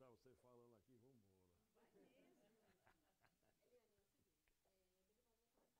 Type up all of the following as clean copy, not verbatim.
deixar você falando aqui, vambora. Eu tô com essa tosse alérgica, não sei como é que vai ser. Tá em quanto?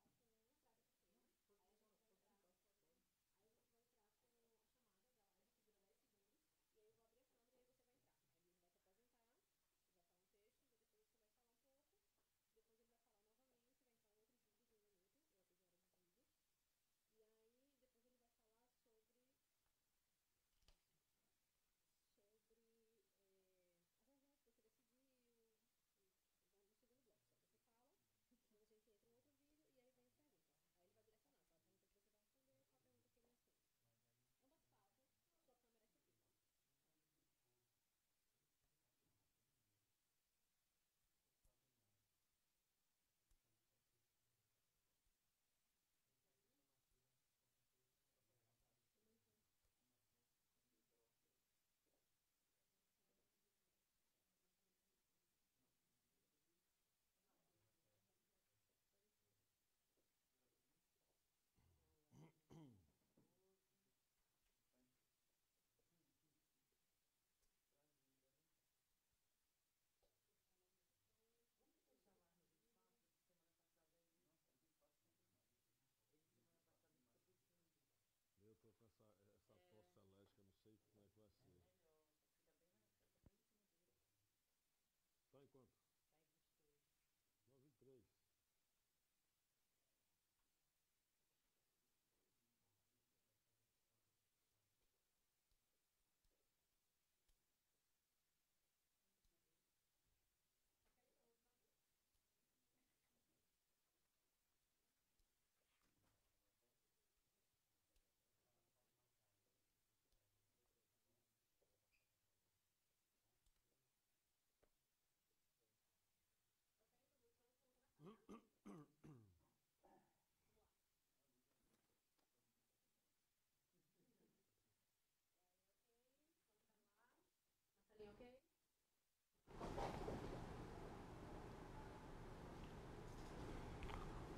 Não, 23.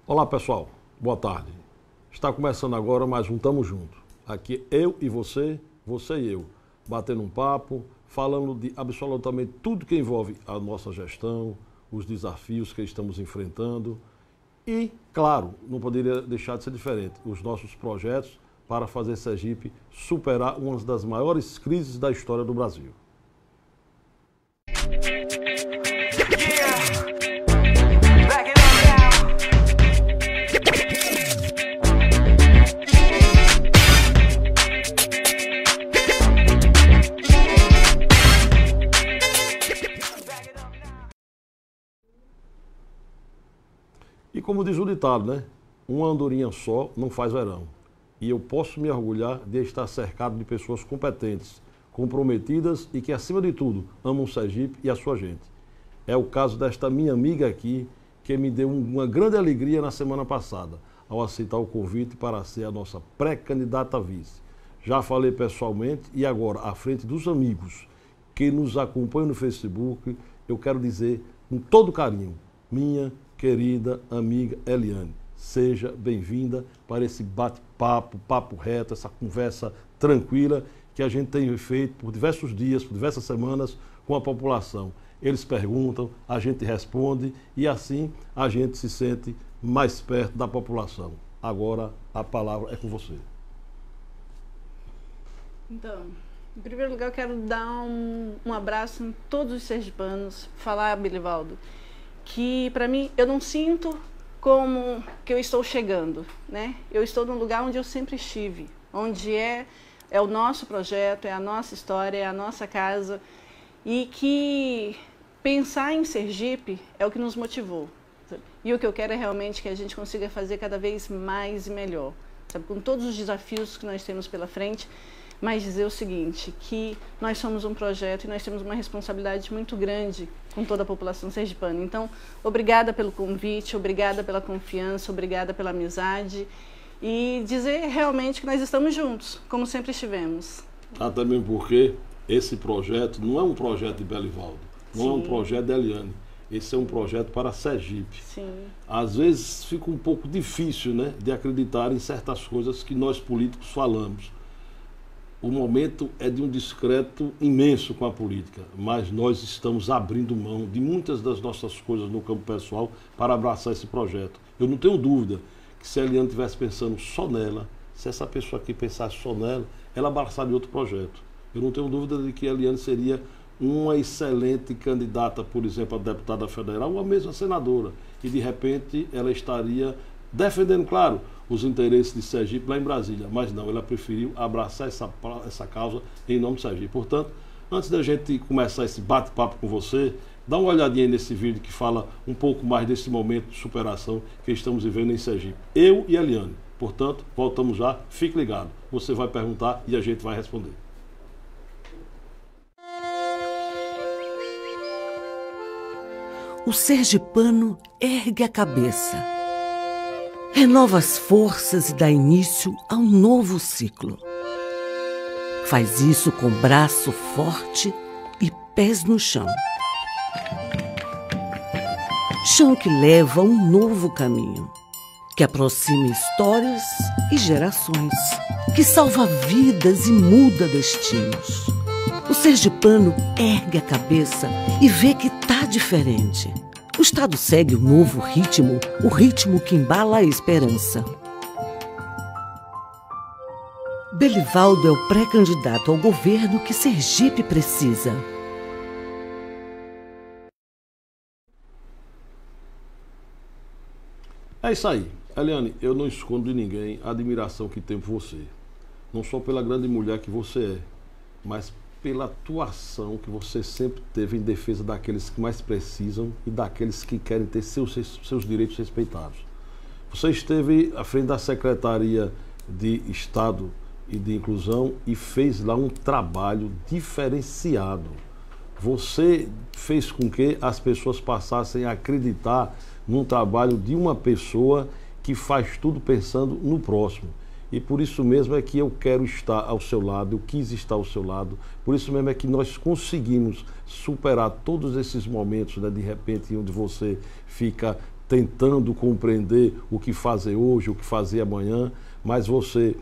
Olá pessoal, boa tarde. Está começando agora mais um Tamo Junto. Aqui eu e você, você e eu, batendo um papo, falando de absolutamente tudo que envolve a nossa gestão, os desafios que estamos enfrentando e, claro, não poderia deixar de ser diferente, os nossos projetos para fazer Sergipe superar uma das maiores crises da história do Brasil. E como diz o ditado, né? Uma andorinha só não faz verão. E eu posso me orgulhar de estar cercado de pessoas competentes, comprometidas e que, acima de tudo, amam o Sergipe e a sua gente. É o caso desta minha amiga aqui, que me deu uma grande alegria na semana passada, ao aceitar o convite para ser a nossa pré-candidata a vice. Já falei pessoalmente e agora, à frente dos amigos que nos acompanham no Facebook, eu quero dizer com todo carinho, minha querida amiga Eliane, seja bem-vinda para esse bate-papo, papo reto, essa conversa tranquila que a gente tem feito por diversos dias, por diversas semanas com a população. Eles perguntam, a gente responde e assim a gente se sente mais perto da população. Agora a palavra é com você. Então, em primeiro lugar eu quero dar um abraço em todos os sergipanos, falar, Bilivaldo, que para mim eu não sinto como que eu estou chegando, né? Eu estou num lugar onde eu sempre estive, onde é o nosso projeto, é a nossa história, é a nossa casa, e que pensar em Sergipe é o que nos motivou. Sabe? E o que eu quero é realmente que a gente consiga fazer cada vez mais e melhor, sabe? Com todos os desafios que nós temos pela frente, mas dizer o seguinte, que nós somos um projeto e nós temos uma responsabilidade muito grande com toda a população sergipana. Então, obrigada pelo convite, obrigada pela confiança, obrigada pela amizade e dizer realmente que nós estamos juntos, como sempre estivemos. Até mesmo porque esse projeto não é um projeto de Belivaldo, não Sim. É um projeto de Eliane. Esse é um projeto para Sergipe. Sim. Às vezes fica um pouco difícil, né, de acreditar em certas coisas que nós políticos falamos. o momento é de um descrédito imenso com a política, mas nós estamos abrindo mão de muitas das nossas coisas no campo pessoal para abraçar esse projeto. Eu não tenho dúvida que se a Eliane estivesse pensando só nela, se essa pessoa aqui pensasse só nela, ela abraçaria outro projeto. Eu não tenho dúvida de que a Eliane seria uma excelente candidata, por exemplo, a deputada federal ou a mesma senadora. E, de repente, ela estaria defendendo, claro, os interesses de Sergipe lá em Brasília. Mas não, ela preferiu abraçar essa causa em nome de Sergipe. Portanto, antes da gente começar esse bate-papo com você, dá uma olhadinha aí nesse vídeo que fala um pouco mais desse momento de superação que estamos vivendo em Sergipe. Eu e a Eliane. Portanto, voltamos já, fique ligado. Você vai perguntar e a gente vai responder. O sergipano ergue a cabeça, renova as forças e dá início a um novo ciclo. Faz isso com braço forte e pés no chão. Chão que leva a um novo caminho, que aproxima histórias e gerações, que salva vidas e muda destinos. O sergipano ergue a cabeça e vê que tá diferente. O Estado segue um novo ritmo, o ritmo que embala a esperança. Belivaldo é o pré-candidato ao governo que Sergipe precisa. É isso aí. Eliane, eu não escondo de ninguém a admiração que tenho por você. Não só pela grande mulher que você é, mas pela atuação que você sempre teve em defesa daqueles que mais precisam e daqueles que querem ter seus direitos respeitados. Você esteve à frente da Secretaria de Estado e de Inclusão e fez lá um trabalho diferenciado. Você fez com que as pessoas passassem a acreditar num trabalho de uma pessoa que faz tudo pensando no próximo. E por isso mesmo é que eu quero estar ao seu lado, eu quis estar ao seu lado. Por isso mesmo é que nós conseguimos superar todos esses momentos, né, de repente, onde você fica tentando compreender o que fazer hoje, o que fazer amanhã, mas você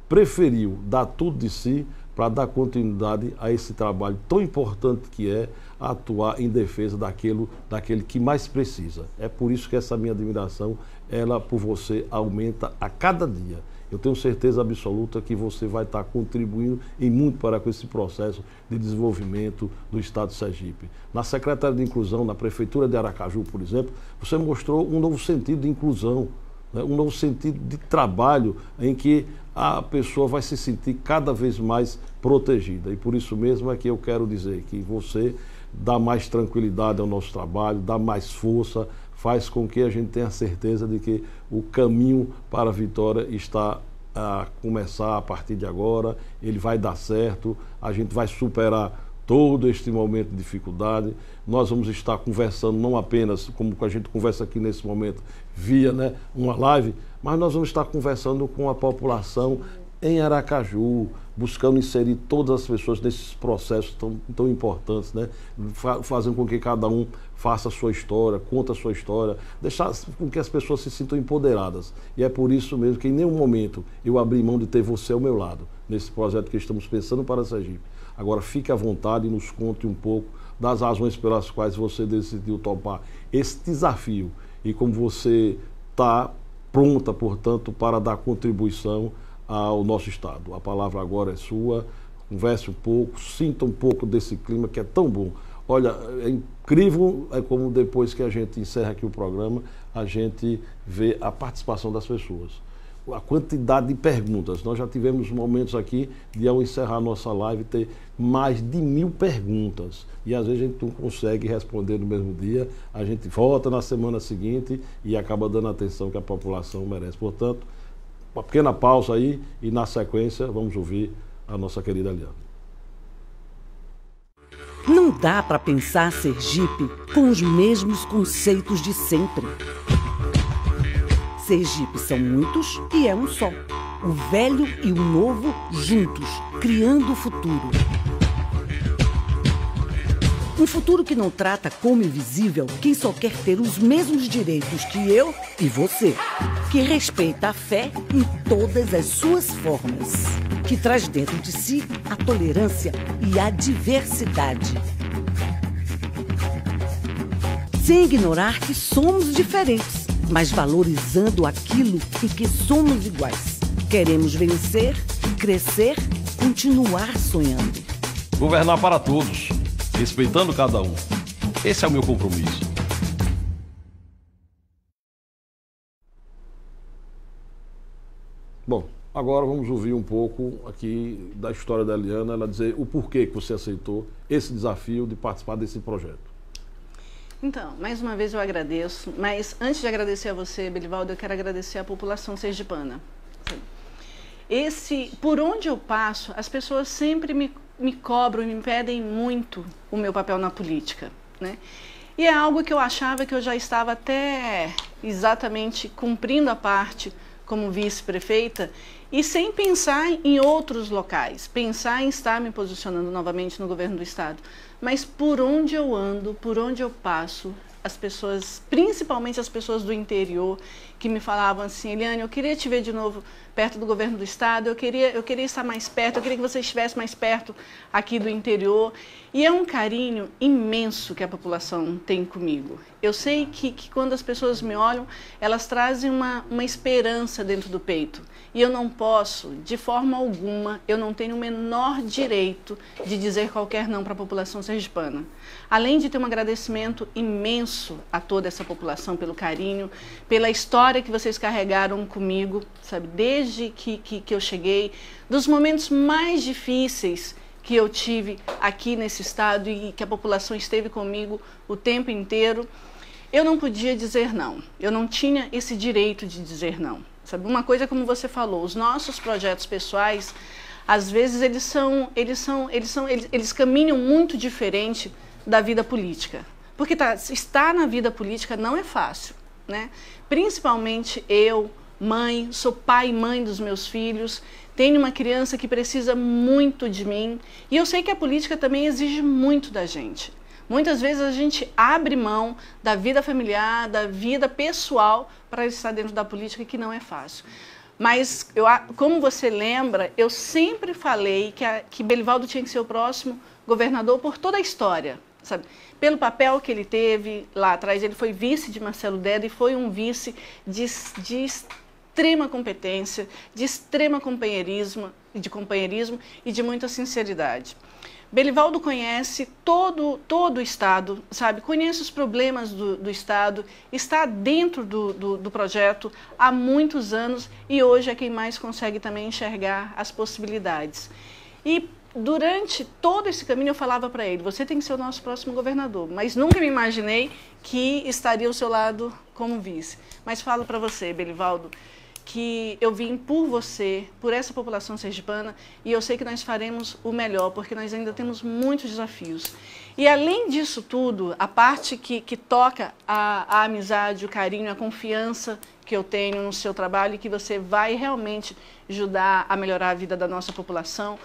preferiu dar tudo de si para dar continuidade a esse trabalho tão importante que é atuar em defesa daquele que mais precisa. É por isso que essa minha admiração, ela por você aumenta a cada dia. Eu tenho certeza absoluta que você vai estar contribuindo em muito para com esse processo de desenvolvimento do Estado de Sergipe. Na Secretaria de Inclusão, na Prefeitura de Aracaju, por exemplo, você mostrou um novo sentido de inclusão, né? Um novo sentido de trabalho em que a pessoa vai se sentir cada vez mais protegida. E por isso mesmo é que eu quero dizer que você dá mais tranquilidade ao nosso trabalho, dá mais força, faz com que a gente tenha certeza de que o caminho para a vitória está a começar a partir de agora, ele vai dar certo, a gente vai superar todo este momento de dificuldade. Nós vamos estar conversando não apenas como a gente conversa aqui nesse momento via, né, uma live, mas nós vamos estar conversando com a população em Aracaju, buscando inserir todas as pessoas nesses processos tão importantes, né? Fazendo com que cada um faça a sua história, conta a sua história, deixar com que as pessoas se sintam empoderadas. E é por isso mesmo que em nenhum momento eu abri mão de ter você ao meu lado, nesse projeto que estamos pensando para Sergipe. Agora fique à vontade e nos conte um pouco das razões pelas quais você decidiu topar esse desafio e como você está pronta, portanto, para dar contribuição ao nosso Estado. A palavra agora é sua, converse um pouco, sinta um pouco desse clima que é tão bom. Olha, é incrível como depois que a gente encerra aqui o programa, a gente vê a participação das pessoas. A quantidade de perguntas. Nós já tivemos momentos aqui de, ao encerrar a nossa live, ter mais de 1000 perguntas. E às vezes a gente não consegue responder no mesmo dia, a gente volta na semana seguinte e acaba dando a atenção que a população merece. Portanto, uma pequena pausa aí e na sequência vamos ouvir a nossa querida Eliane. Não dá para pensar Sergipe com os mesmos conceitos de sempre. Sergipe são muitos e é um só. O velho e o novo juntos, criando o futuro. Um futuro que não trata como invisível quem só quer ter os mesmos direitos que eu e você. Que respeita a fé em todas as suas formas. que traz dentro de si a tolerância e a diversidade. Sem ignorar que somos diferentes, mas valorizando aquilo em que somos iguais. Queremos vencer, crescer, continuar sonhando. Governar para todos, respeitando cada um. Esse é o meu compromisso. Bom, agora vamos ouvir um pouco aqui da história da Eliana, ela dizer o porquê que você aceitou esse desafio de participar desse projeto. Então, mais uma vez eu agradeço, mas antes de agradecer a você, Belivaldo, eu quero agradecer à população sergipana. Por onde eu passo, as pessoas sempre me cobram e me pedem muito o meu papel na política, né? E é algo que eu achava que eu já estava até exatamente cumprindo a parte como vice-prefeita e sem pensar em outros locais, pensar em estar me posicionando novamente no governo do estado. Mas por onde eu ando, por onde eu passo, as pessoas, principalmente as pessoas do interior, que me falavam assim: Eliane, eu queria te ver de novo perto do governo do estado, eu queria estar mais perto, eu queria que você estivesse mais perto aqui do interior. E é um carinho imenso que a população tem comigo. Eu sei que quando as pessoas me olham, elas trazem uma esperança dentro do peito. E eu não posso, de forma alguma, eu não tenho o menor direito de dizer qualquer não para a população sergipana. Além de ter um agradecimento imenso a toda essa população pelo carinho, pela história que vocês carregaram comigo, sabe, desde que eu cheguei, dos momentos mais difíceis que eu tive aqui nesse estado e que a população esteve comigo o tempo inteiro, eu não podia dizer não. Eu não tinha esse direito de dizer não. Sabe, uma coisa como você falou, os nossos projetos pessoais, às vezes eles caminham muito diferente da vida política. Porque estar na vida política não é fácil, né? Principalmente eu, mãe, sou pai e mãe dos meus filhos, tenho uma criança que precisa muito de mim e eu sei que a política também exige muito da gente. Muitas vezes a gente abre mão da vida familiar, da vida pessoal para estar dentro da política, que não é fácil. Mas, como você lembra, eu sempre falei que Belivaldo tinha que ser o próximo governador por toda a história, sabe? Pelo papel que ele teve lá atrás. Ele foi vice de Marcelo Deda e foi um vice de extrema competência, de extrema companheirismo e de muita sinceridade. Belivaldo conhece todo o estado, sabe? Conhece os problemas do estado, está dentro do projeto há muitos anos e hoje é quem mais consegue também enxergar as possibilidades. E durante todo esse caminho eu falava para ele: você tem que ser o nosso próximo governador, mas nunca me imaginei que estaria ao seu lado como vice. Mas falo para você, Belivaldo, que eu vim por você, por essa população sergipana, e eu sei que nós faremos o melhor, porque nós ainda temos muitos desafios. E além disso tudo, a parte que toca a amizade, o carinho, a confiança que eu tenho no seu trabalho e que você vai realmente ajudar a melhorar a vida da nossa população,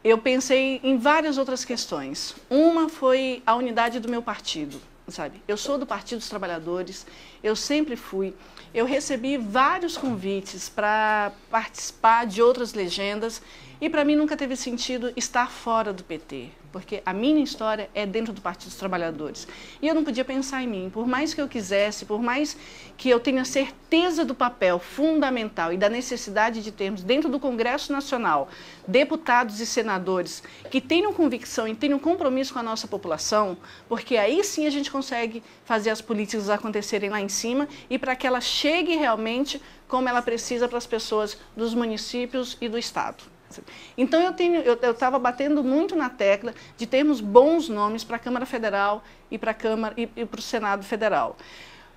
eu pensei em várias outras questões. Uma foi a unidade do meu partido, sabe? Eu sou do Partido dos Trabalhadores, eu sempre fui. Eu recebi vários convites para participar de outras legendas e para mim nunca teve sentido estar fora do PT, porque a minha história é dentro do Partido dos Trabalhadores. E eu não podia pensar em mim, por mais que eu quisesse, por mais que eu tenha certeza do papel fundamental e da necessidade de termos dentro do Congresso Nacional deputados e senadores que tenham convicção e tenham compromisso com a nossa população, porque aí sim a gente consegue fazer as políticas acontecerem lá em cima e para que ela chegue realmente como ela precisa para as pessoas dos municípios e do estado. Então eu estava batendo muito na tecla de termos bons nomes para a Câmara Federal e para a Câmara e para o Senado Federal.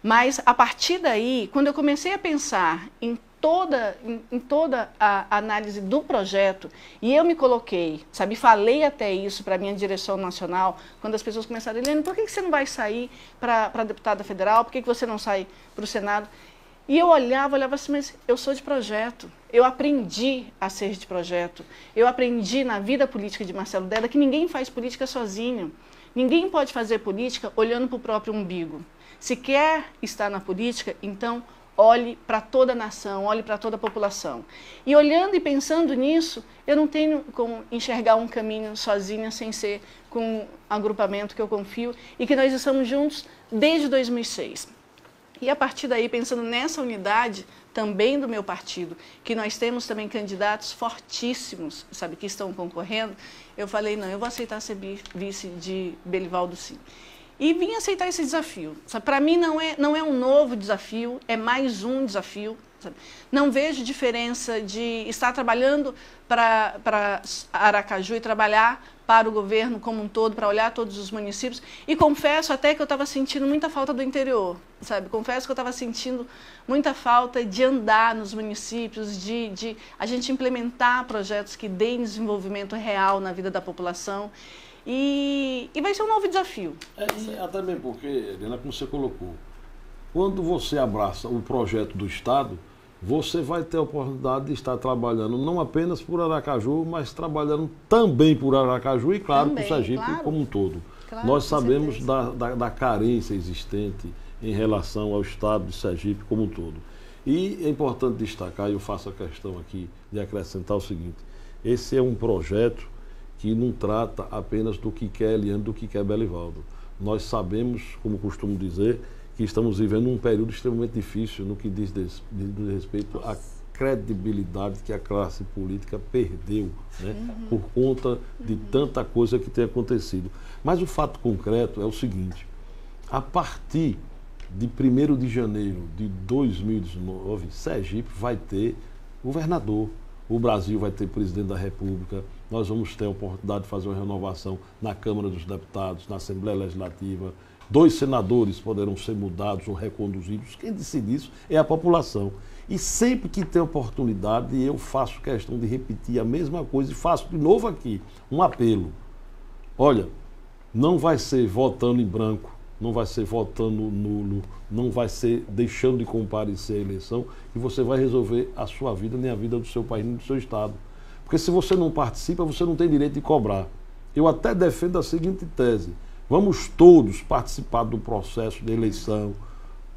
Mas a partir daí, quando eu comecei a pensar em toda a análise do projeto, e eu me coloquei, sabe, falei até isso para a minha direção nacional, quando as pessoas começaram: Eliane, por que você não vai sair para deputada federal, por que você não sai para o Senado? E eu olhava assim: mas eu sou de projeto, eu aprendi a ser de projeto, eu aprendi na vida política de Marcelo Deda que ninguém faz política sozinho, ninguém pode fazer política olhando para o próprio umbigo. Se quer estar na política, então olhe para toda a nação, olhe para toda a população. E olhando e pensando nisso, eu não tenho como enxergar um caminho sozinha sem ser com um agrupamento que eu confio e que nós estamos juntos desde 2006. E a partir daí, pensando nessa unidade também do meu partido, que nós temos também candidatos fortíssimos, sabe, que estão concorrendo, eu falei, não, eu vou aceitar ser vice de Belivaldo, sim. E vim aceitar esse desafio. Para mim não é um novo desafio, é mais um desafio. Sabe? Não vejo diferença de estar trabalhando para Aracaju e trabalhar para o governo como um todo, para olhar todos os municípios. E confesso até que eu estava sentindo muita falta do interior, sabe? Confesso que eu estava sentindo muita falta de andar nos municípios, de a gente implementar projetos que deem desenvolvimento real na vida da população. E vai ser um novo desafio. E até mesmo porque, Helena, como você colocou, quando você abraça o projeto do Estado, você vai ter a oportunidade de estar trabalhando não apenas por Aracaju, mas trabalhando também por Aracaju e, claro, também, por Sergipe, claro, como um todo. Claro, nós sabemos da carência existente em relação ao Estado de Sergipe como um todo. E é importante destacar, e eu faço a questão aqui de acrescentar o seguinte, esse é um projeto que não trata apenas do que quer Eliane, do que quer Belivaldo. Nós sabemos, como costumo dizer, que estamos vivendo um período extremamente difícil no que diz respeito à credibilidade que a classe política perdeu, né, por conta de tanta coisa que tem acontecido. Mas o fato concreto é o seguinte, a partir de 1º de janeiro de 2019, Sergipe vai ter governador, o Brasil vai ter presidente da República, nós vamos ter a oportunidade de fazer uma renovação na Câmara dos Deputados, na Assembleia Legislativa, 2 senadores poderão ser mudados ou reconduzidos, quem decide isso é a população. E sempre que tem oportunidade, eu faço questão de repetir a mesma coisa e faço de novo aqui um apelo. Olha, não vai ser votando em branco, não vai ser votando nulo, não vai ser deixando de comparecer à eleição e você vai resolver a sua vida, nem a vida do seu país, nem do seu estado. Porque se você não participa, você não tem direito de cobrar. Eu até defendo a seguinte tese, vamos todos participar do processo de eleição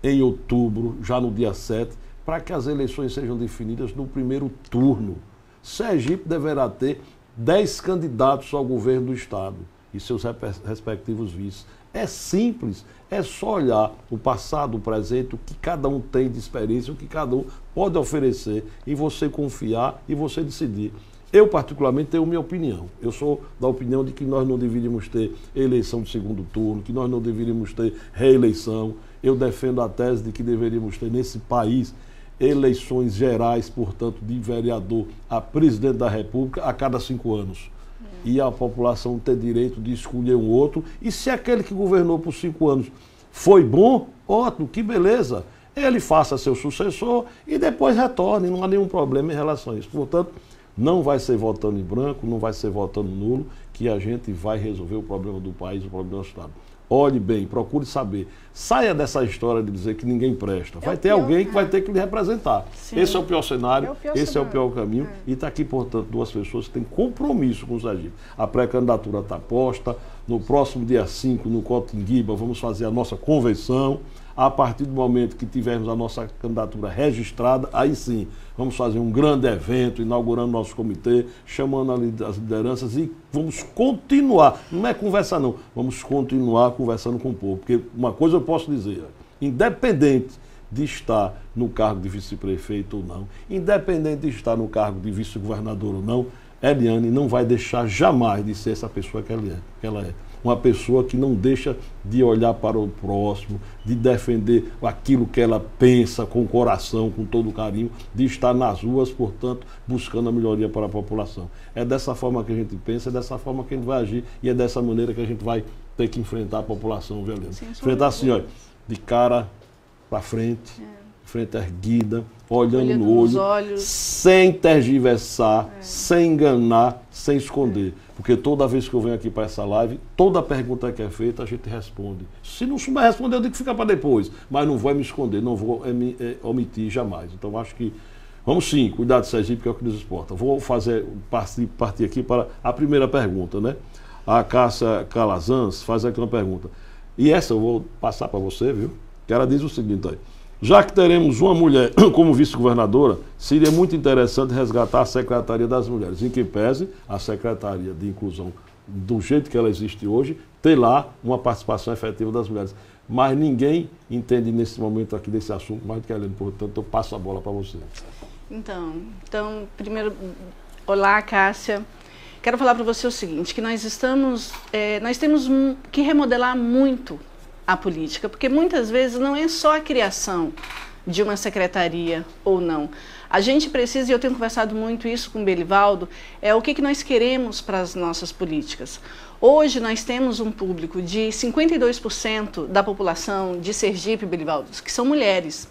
em outubro, já no dia 7, para que as eleições sejam definidas no primeiro turno. Sergipe deverá ter 10 candidatos ao governo do estado e seus respectivos vices. É simples, é só olhar o passado, o presente, o que cada um tem de experiência, o que cada um pode oferecer e você confiar e você decidir. Eu, particularmente, tenho minha opinião. Eu sou da opinião de que nós não deveríamos ter eleição de segundo turno, que nós não deveríamos ter reeleição. Eu defendo a tese de que deveríamos ter nesse país eleições gerais, portanto, de vereador a presidente da República a cada 5 anos. E a população ter direito de escolher um outro. E se aquele que governou por 5 anos foi bom, ótimo, que beleza. Ele faça seu sucessor e depois retorne. Não há nenhum problema em relação a isso. Portanto, não vai ser votando em branco, não vai ser votando nulo, que a gente vai resolver o problema do país, o problema do Estado. Olhe bem, procure saber. Saia dessa história de dizer que ninguém presta. Vai ter alguém que vai ter que lhe representar. Sim. Esse é o pior cenário, esse é o pior caminho. E está aqui, portanto, 2 pessoas que têm compromisso com o Sergipe. A pré-candidatura está posta. No próximo dia 5, no Cotinguiba, vamos fazer a nossa convenção. A partir do momento que tivermos a nossa candidatura registrada, aí sim, vamos fazer um grande evento, inaugurando nosso comitê, chamando as lideranças e vamos continuar, não é conversar não, vamos continuar conversando com o povo, porque uma coisa eu posso dizer, independente de estar no cargo de vice-prefeito ou não, independente de estar no cargo de vice-governador ou não, Eliane não vai deixar jamais de ser essa pessoa que ela é. Uma pessoa que não deixa de olhar para o próximo, de defender aquilo que ela pensa com o coração, com todo o carinho, de estar nas ruas, portanto, buscando a melhoria para a população. É dessa forma que a gente pensa, é dessa forma que a gente vai agir e é dessa maneira que a gente vai ter que enfrentar a população, viu, Helena? Enfrentar assim, olha, de cara para frente, frente erguida, olhando no olho, sem tergiversar, sem enganar, sem esconder. Porque toda vez que eu venho aqui para essa live, toda pergunta que é feita, a gente responde. Se não souber responder, eu digo que fica para depois. Mas não vou me esconder, não vou me omitir jamais. Então, acho que vamos sim cuidar de Sergipe, que é o que nos exporta. Vou partir aqui para a primeira pergunta, né? A Cássia Calazans faz aqui uma pergunta. E essa eu vou passar para você, viu? Que ela diz o seguinte aí. Já que teremos uma mulher como vice-governadora, seria muito interessante resgatar a Secretaria das Mulheres, em que pese a Secretaria de Inclusão, do jeito que ela existe hoje, ter lá uma participação efetiva das mulheres. Mas ninguém entende nesse momento aqui desse assunto mais do que a Helene, portanto eu passo a bola para você. Então, primeiro, olá, Cássia. Quero falar para você o seguinte, que nós temos que remodelar muito a política, porque muitas vezes não é só a criação de uma secretaria ou não. A gente precisa, e eu tenho conversado muito isso com o Belivaldo, o que nós queremos para as nossas políticas. Hoje nós temos um público de 52% da população de Sergipe, Belivaldo, que são mulheres.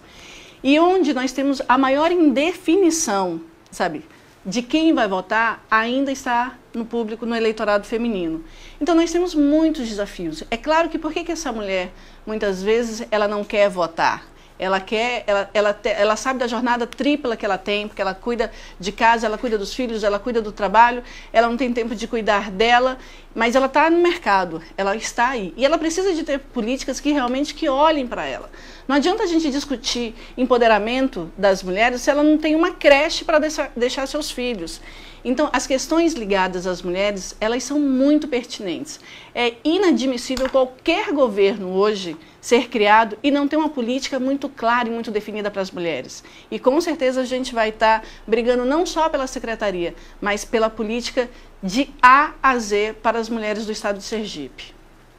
E onde nós temos a maior indefinição, sabe, de quem vai votar, ainda está no público, no eleitorado feminino. Então nós temos muitos desafios. É claro que por que essa mulher, muitas vezes, ela não quer votar? Ela sabe da jornada tripla que ela tem, porque ela cuida de casa, ela cuida dos filhos, ela cuida do trabalho, ela não tem tempo de cuidar dela, mas ela está no mercado, ela está aí. E ela precisa de ter políticas que realmente olhem para ela. Não adianta a gente discutir empoderamento das mulheres se ela não tem uma creche para deixar seus filhos. Então, as questões ligadas às mulheres, elas são muito pertinentes. É inadmissível qualquer governo hoje ser criado e não ter uma política muito clara e muito definida para as mulheres. E com certeza a gente vai estar brigando não só pela secretaria, mas pela política de A a Z para as mulheres do estado de Sergipe.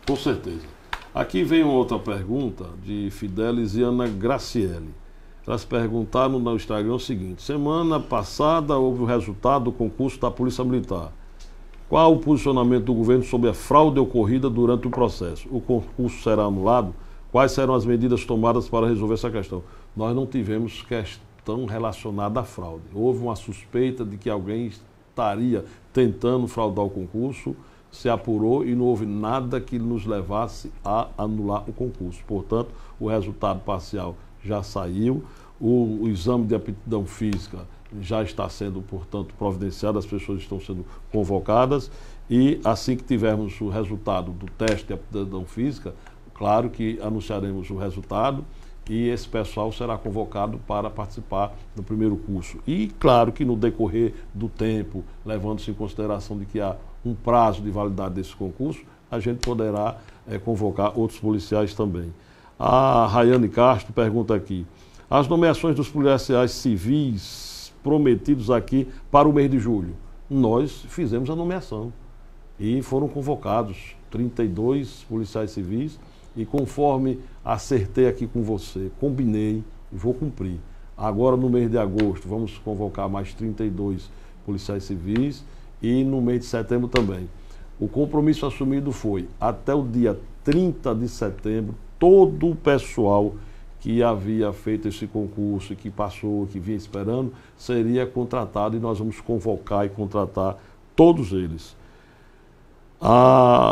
Com certeza. Aqui vem outra pergunta de Fidelis e Ana Graciele. Elas perguntaram no Instagram o seguinte: semana passada houve o resultado do concurso da Polícia Militar. Qual o posicionamento do governo sobre a fraude ocorrida durante o processo? O concurso será anulado? Quais serão as medidas tomadas para resolver essa questão? Nós não tivemos questão relacionada à fraude. Houve uma suspeita de que alguém estaria tentando fraudar o concurso, se apurou e não houve nada que nos levasse a anular o concurso. Portanto, o resultado parcial já saiu, o exame de aptidão física já está sendo, portanto, providenciado, as pessoas estão sendo convocadas e assim que tivermos o resultado do teste de aptidão física, claro que anunciaremos o resultado e esse pessoal será convocado para participar do primeiro curso. E claro que no decorrer do tempo, levando-se em consideração de que há um prazo de validade desse concurso, a gente poderá convocar outros policiais também. A Rayane Castro pergunta aqui: as nomeações dos policiais civis prometidos aqui para o mês de julho. Nós fizemos a nomeação e foram convocados 32 policiais civis e conforme acertei aqui com você, combinei e vou cumprir. Agora no mês de agosto vamos convocar mais 32 policiais civis e no mês de setembro também. O compromisso assumido foi até o dia 30 de setembro, todo o pessoal que havia feito esse concurso, que passou, que vinha esperando, seria contratado e nós vamos convocar e contratar todos eles.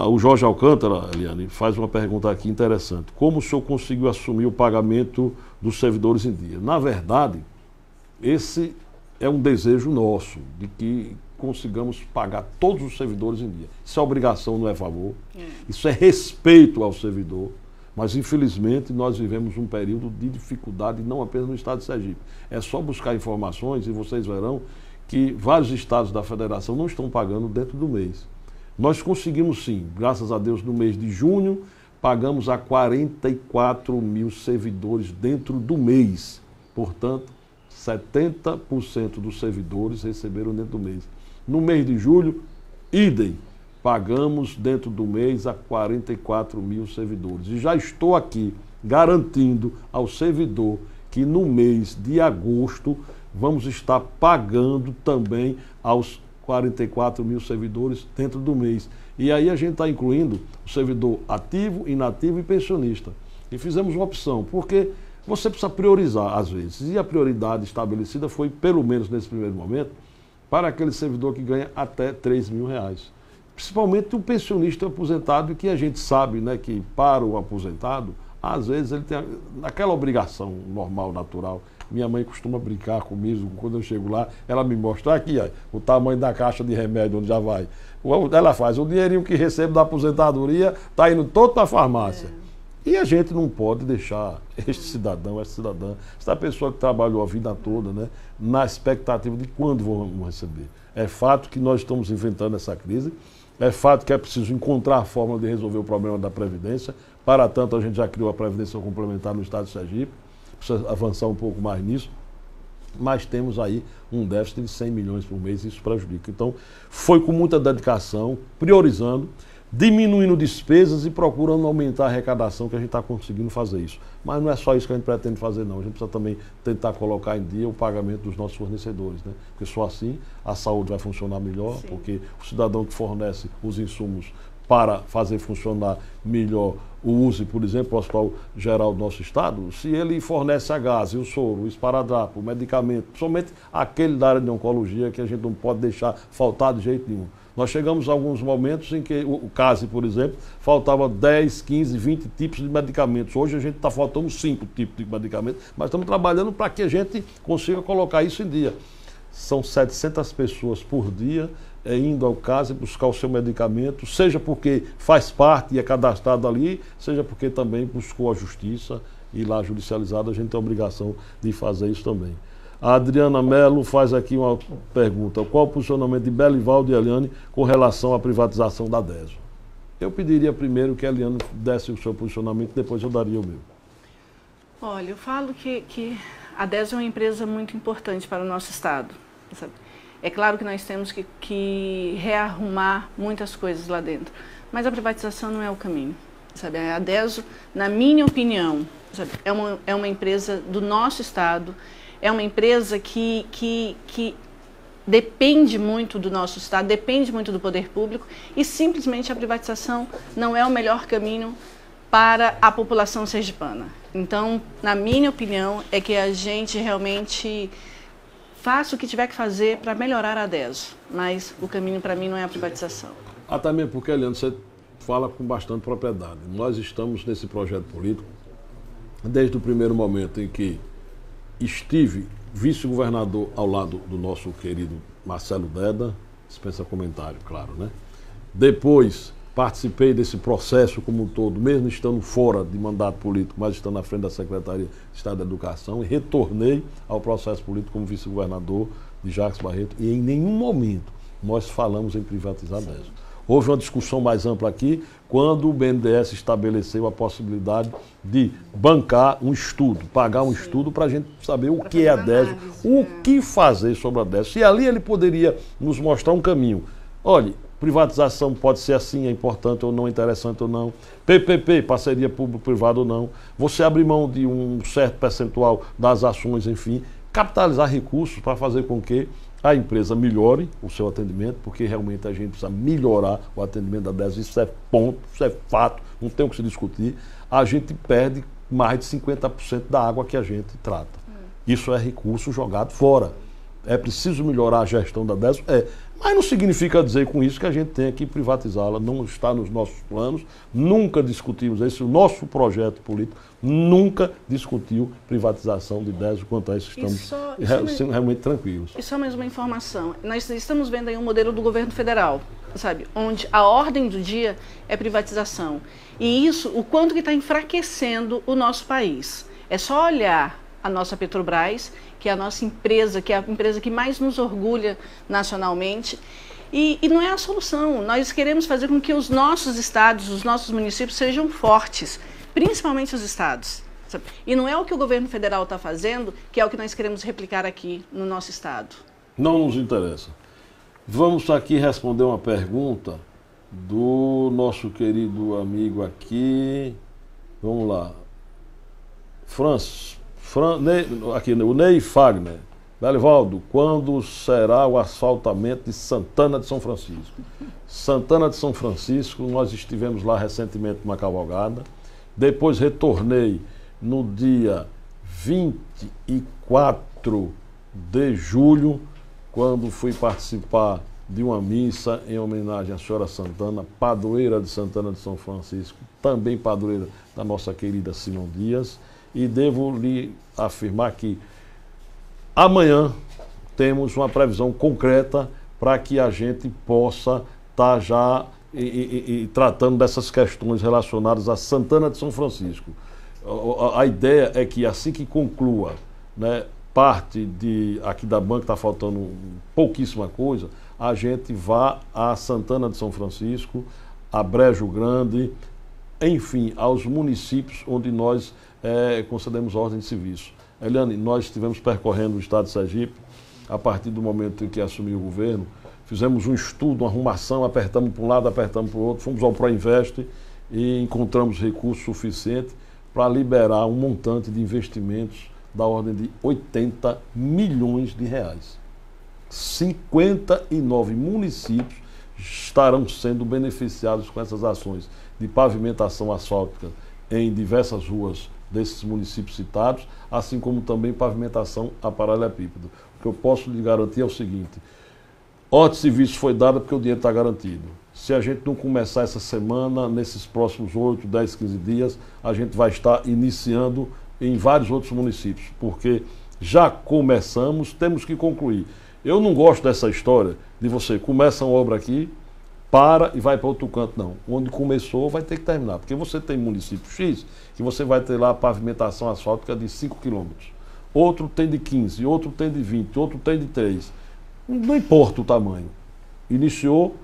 O Jorge Alcântara, Eliane, faz uma pergunta aqui interessante. Como o senhor conseguiu assumir o pagamento dos servidores em dia? Na verdade, esse é um desejo nosso, de que consigamos pagar todos os servidores em dia. Isso é obrigação, não é favor. Isso é respeito ao servidor. Mas, infelizmente, nós vivemos um período de dificuldade, não apenas no estado de Sergipe. É só buscar informações e vocês verão que vários estados da federação não estão pagando dentro do mês. Nós conseguimos sim, graças a Deus, no mês de junho, pagamos a 44 mil servidores dentro do mês. Portanto, 70% dos servidores receberam dentro do mês. No mês de julho, idem. Pagamos dentro do mês a 44 mil servidores. E já estou aqui garantindo ao servidor que no mês de agosto vamos estar pagando também aos 44 mil servidores dentro do mês. E aí a gente está incluindo o servidor ativo, inativo e pensionista. E fizemos uma opção, porque você precisa priorizar às vezes. E a prioridade estabelecida foi, pelo menos nesse primeiro momento, para aquele servidor que ganha até R$3 mil. Principalmente o pensionista aposentado, que a gente sabe, né, que para o aposentado, às vezes ele tem aquela obrigação normal, natural. Minha mãe costuma brincar comigo, quando eu chego lá, ela me mostra aqui, ó, o tamanho da caixa de remédio, onde já vai. Ela faz, o dinheirinho que recebe da aposentadoria está indo todo para a farmácia. E a gente não pode deixar este cidadão, essa cidadã, essa pessoa que trabalhou a vida toda, né, na expectativa de quando vamos receber. É fato que nós estamos enfrentando essa crise, é fato que é preciso encontrar a forma de resolver o problema da Previdência. Para tanto, a gente já criou a Previdência Complementar no Estado de Sergipe, precisa avançar um pouco mais nisso, mas temos aí um déficit de 100 milhões por mês e isso prejudica. Então, foi com muita dedicação, priorizando, diminuindo despesas e procurando aumentar a arrecadação, que a gente está conseguindo fazer isso. Mas não é só isso que a gente pretende fazer, não. A gente precisa também tentar colocar em dia o pagamento dos nossos fornecedores, né? Porque só assim a saúde vai funcionar melhor, Sim. porque o cidadão que fornece os insumos para fazer funcionar melhor o USE, por exemplo, o Hospital Geral do nosso Estado, se ele fornece a gás, o soro, o esparadrapo, o medicamento, somente aquele da área de oncologia que a gente não pode deixar faltar de jeito nenhum. Nós chegamos a alguns momentos em que o CASE, por exemplo, faltava 10, 15, 20 tipos de medicamentos. Hoje a gente está faltando 5 tipos de medicamentos, mas estamos trabalhando para que a gente consiga colocar isso em dia. São 700 pessoas por dia indo ao CASE buscar o seu medicamento, seja porque faz parte e é cadastrado ali, seja porque também buscou a justiça e lá judicializado a gente tem a obrigação de fazer isso também. A Adriana Melo faz aqui uma pergunta: qual o posicionamento de Belivaldo e Eliane com relação à privatização da DESO? Eu pediria primeiro que a Eliane desse o seu posicionamento, depois eu daria o meu. Olha, eu falo que a DESO é uma empresa muito importante para o nosso Estado, sabe? É claro que nós temos que rearrumar muitas coisas lá dentro, mas a privatização não é o caminho, sabe? A DESO, na minha opinião, sabe, é uma empresa do nosso Estado, é uma empresa que depende muito do nosso Estado, depende muito do poder público e simplesmente a privatização não é o melhor caminho para a população sergipana. Então, na minha opinião, é que a gente realmente faça o que tiver que fazer para melhorar a DESO, mas o caminho para mim não é a privatização. Também porque, Eliane, você fala com bastante propriedade. Nós estamos nesse projeto político desde o primeiro momento em que estive vice-governador ao lado do nosso querido Marcelo Deda, dispensa comentário, claro, né? Depois participei desse processo como um todo, mesmo estando fora de mandato político, mas estando à frente da Secretaria de Estado da Educação, e retornei ao processo político como vice-governador de Jacques Barreto, e em nenhum momento nós falamos em privatizar a DESO. Houve uma discussão mais ampla aqui, quando o BNDES estabeleceu a possibilidade de bancar um estudo, pagar um estudo para a gente saber o que é a DESO, o que fazer sobre a DESO. E ali ele poderia nos mostrar um caminho. Olha, privatização pode ser assim, é importante ou não, interessante ou não. PPP, parceria público-privada ou não. Você abrir mão de um certo percentual das ações, enfim. Capitalizar recursos para fazer com que a empresa melhore o seu atendimento, porque realmente a gente precisa melhorar o atendimento da DESO. Isso é ponto, isso é fato, não tem o que se discutir. A gente perde mais de 50% da água que a gente trata. Isso é recurso jogado fora. É preciso melhorar a gestão da DESO? Mas não significa dizer com isso que a gente tenha que privatizá-la, não está nos nossos planos, nunca discutimos isso, o nosso projeto político nunca discutiu privatização de DESO, quanto a isso estamos realmente tranquilos. E só mais uma informação, nós estamos vendo aí um modelo do governo federal, sabe, onde a ordem do dia é privatização, e isso, o quanto que está enfraquecendo o nosso país. É só olhar a nossa Petrobras, que é a nossa empresa, que é a empresa que mais nos orgulha nacionalmente. E não é a solução. Nós queremos fazer com que os nossos estados, os nossos municípios sejam fortes, principalmente os estados. Sabe? E não é o que o governo federal está fazendo, que é o que nós queremos replicar aqui no nosso estado. Não nos interessa. Vamos aqui responder uma pergunta do nosso querido amigo aqui. Vamos lá. Aqui, o Ney Fagner. Belivaldo, quando será o asfaltamento de Santana de São Francisco? Santana de São Francisco, nós estivemos lá recentemente numa cavalgada. Depois retornei no dia 24 de julho, quando fui participar de uma missa em homenagem à Senhora Santana, padroeira de Santana de São Francisco, também padroeira da nossa querida Simão Dias. E devo lhe afirmar que amanhã temos uma previsão concreta para que a gente possa estar já e tratando dessas questões relacionadas a Santana de São Francisco. A ideia é que assim que conclua, né, parte aqui da banca, está faltando pouquíssima coisa, a gente vá a Santana de São Francisco, a Brejo Grande, enfim, aos municípios onde nós concedemos ordem de serviço. Eliane, nós estivemos percorrendo o estado de Sergipe, a partir do momento em que assumiu o governo, fizemos um estudo, uma arrumação, apertamos para um lado, apertamos para o outro, fomos ao Proinvest e encontramos recursos suficientes para liberar um montante de investimentos da ordem de 80 milhões de reais. 59 municípios estarão sendo beneficiados com essas ações de pavimentação asfáltica em diversas ruas desses municípios citados, assim como também pavimentação a paralelepípedo. O que eu posso lhe garantir é o seguinte: ordem de serviço foi dada porque o dinheiro está garantido. Se a gente não começar essa semana, nesses próximos 8, 10, 15 dias, a gente vai estar iniciando em vários outros municípios, porque já começamos, temos que concluir. Eu não gosto dessa história de você começa uma obra aqui, para e vai para outro canto, não. Onde começou vai ter que terminar, porque você tem município X, que você vai ter lá a pavimentação asfáltica de 5 quilômetros. Outro tem de 15, outro tem de 20, outro tem de 3. Não importa o tamanho. Iniciou,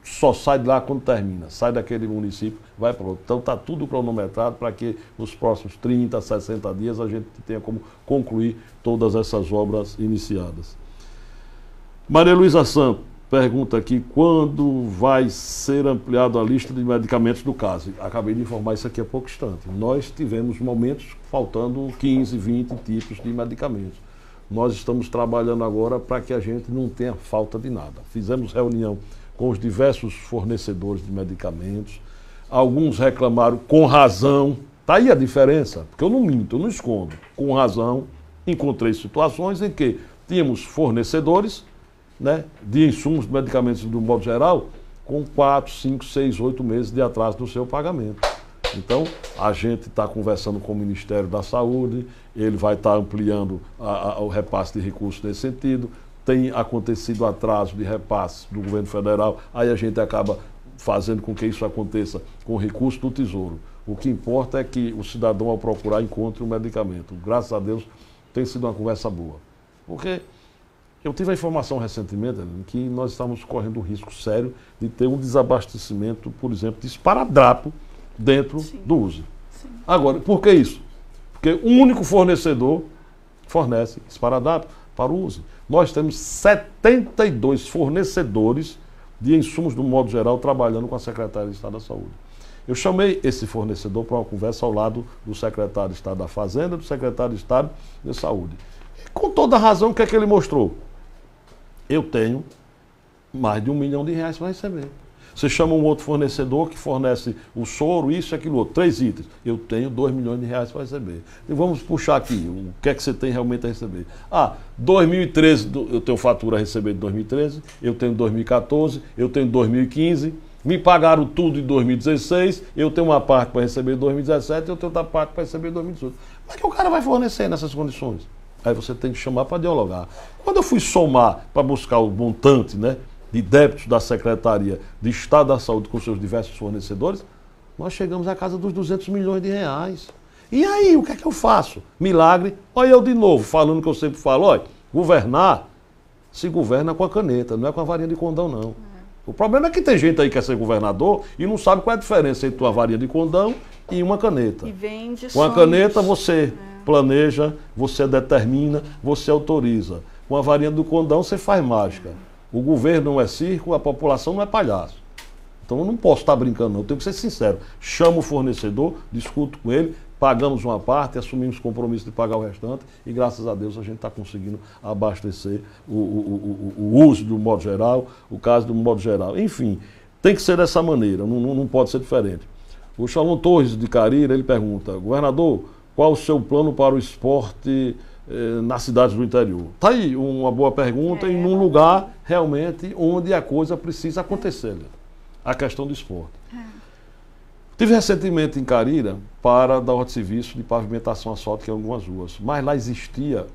só sai de lá quando termina. Sai daquele município, vai para outro. Então está tudo cronometrado para que nos próximos 30, 60 dias a gente tenha como concluir todas essas obras iniciadas. Maria Luísa Santos pergunta aqui, quando vai ser ampliada a lista de medicamentos do CASE? Acabei de informar isso aqui há pouco instante. Nós tivemos momentos faltando 15, 20 tipos de medicamentos. Nós estamos trabalhando agora para que a gente não tenha falta de nada. Fizemos reunião com os diversos fornecedores de medicamentos. Alguns reclamaram com razão. Está aí a diferença, porque eu não minto, eu não escondo. Com razão, encontrei situações em que tínhamos fornecedores, né, de insumos, de medicamentos do modo geral, com 4, 5, 6, 8 meses de atraso no seu pagamento. Então, a gente está conversando com o Ministério da Saúde, ele vai estar ampliando o repasse de recursos nesse sentido. Tem acontecido atraso de repasse do governo federal, aí a gente acaba fazendo com que isso aconteça com recurso do Tesouro. O que importa é que o cidadão, ao procurar, encontre o medicamento. Graças a Deus, tem sido uma conversa boa. Porque eu tive a informação recentemente que nós estamos correndo um risco sério de ter um desabastecimento, por exemplo, de esparadrapo dentro do USE. Sim. Agora, por que isso? Porque um único fornecedor fornece esparadrapo para o USE. Nós temos 72 fornecedores de insumos, do modo geral, trabalhando com a Secretaria de Estado da Saúde. Eu chamei esse fornecedor para uma conversa ao lado do secretário de Estado da Fazenda e do secretário de Estado de Saúde. E, com toda razão, o que é que ele mostrou? Eu tenho mais de R$1 milhão para receber. Você chama um outro fornecedor que fornece o soro, isso e aquilo outro, 3 itens. Eu tenho R$2 milhões para receber. E vamos puxar aqui, o que é que você tem realmente a receber? 2013, eu tenho fatura a receber de 2013, eu tenho 2014, eu tenho 2015, me pagaram tudo em 2016, eu tenho uma parte para receber em 2017, eu tenho outra parte para receber em 2018. Mas que o cara vai fornecer nessas condições? Aí você tem que chamar para dialogar. Quando eu fui somar para buscar o montante, né, de débitos da Secretaria de Estado da Saúde com seus diversos fornecedores, nós chegamos à casa dos R$200 milhões. E aí, o que é que eu faço? Milagre. Olha eu de novo, falando o que eu sempre falo, olha, governar se governa com a caneta, não é com a varinha de condão, não. O problema é que tem gente aí que quer ser governador e não sabe qual é a diferença entre uma varinha de condão e uma caneta. E vende com a caneta você planeja, você determina, você autoriza. Com a varinha do condão você faz mágica. O governo não é circo, a população não é palhaço. Então eu não posso estar brincando, não. Eu tenho que ser sincero. Chamo o fornecedor, discuto com ele, pagamos uma parte, assumimos o compromisso de pagar o restante e, graças a Deus, a gente está conseguindo abastecer o uso do modo geral, o caso do modo geral. Enfim, tem que ser dessa maneira, não pode ser diferente. O Shalom Torres de Carira, ele pergunta, governador, qual o seu plano para o esporte nas cidades do interior? Está aí uma boa pergunta e num lugar realmente onde a coisa precisa acontecer, né? A questão do esporte. Tive recentemente em Carira para dar ordem de serviço de pavimentação asfáltica em algumas ruas, mas lá existia